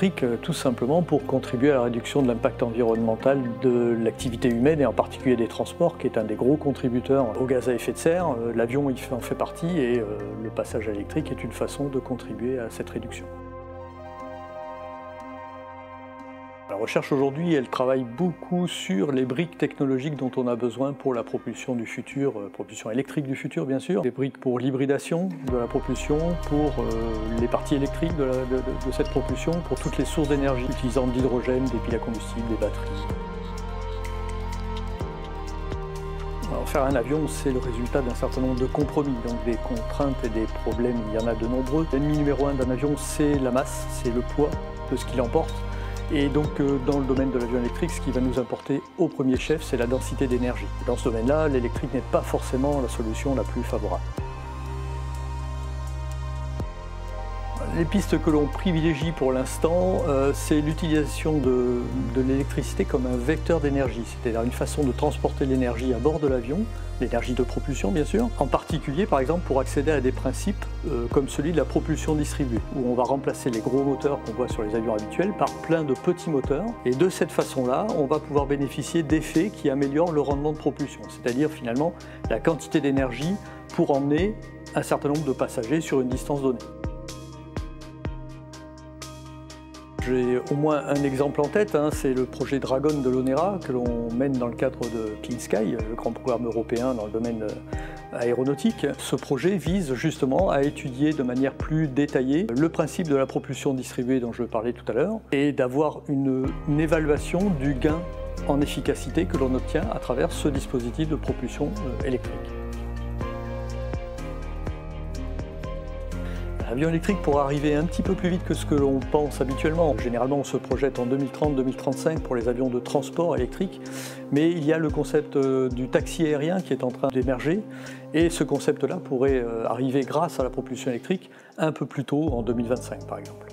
électrique tout simplement pour contribuer à la réduction de l'impact environnemental de l'activité humaine et en particulier des transports, qui est un des gros contributeurs aux gaz à effet de serre. L'avion en fait partie et le passage à l'électrique est une façon de contribuer à cette réduction. La recherche aujourd'hui, elle travaille beaucoup sur les briques technologiques dont on a besoin pour la propulsion du futur, propulsion électrique du futur bien sûr, des briques pour l'hybridation de la propulsion, pour les parties électriques de cette propulsion, pour toutes les sources d'énergie utilisant de l'hydrogène, des piles à combustible, des batteries. Alors, faire un avion, c'est le résultat d'un certain nombre de compromis, donc des contraintes et des problèmes, il y en a de nombreux. L'ennemi numéro un d'un avion, c'est la masse, c'est le poids de ce qu'il emporte. Et donc dans le domaine de l'avion électrique, ce qui va nous importer au premier chef, c'est la densité d'énergie. Dans ce domaine-là, l'électrique n'est pas forcément la solution la plus favorable. Les pistes que l'on privilégie pour l'instant, c'est l'utilisation de l'électricité comme un vecteur d'énergie, c'est-à-dire une façon de transporter l'énergie à bord de l'avion, l'énergie de propulsion bien sûr, en particulier par exemple pour accéder à des principes comme celui de la propulsion distribuée, où on va remplacer les gros moteurs qu'on voit sur les avions habituels par plein de petits moteurs, et de cette façon-là, on va pouvoir bénéficier d'effets qui améliorent le rendement de propulsion, c'est-à-dire finalement la quantité d'énergie pour emmener un certain nombre de passagers sur une distance donnée. J'ai au moins un exemple en tête, c'est le projet Dragon de l'ONERA que l'on mène dans le cadre de Clean Sky, le grand programme européen dans le domaine aéronautique. Ce projet vise justement à étudier de manière plus détaillée le principe de la propulsion distribuée dont je parlais tout à l'heure et d'avoir une évaluation du gain en efficacité que l'on obtient à travers ce dispositif de propulsion électrique. L'avion électrique pourra arriver un petit peu plus vite que ce que l'on pense habituellement. Généralement, on se projette en 2030-2035 pour les avions de transport électrique, mais il y a le concept du taxi aérien qui est en train d'émerger, et ce concept-là pourrait arriver grâce à la propulsion électrique un peu plus tôt, en 2025 par exemple.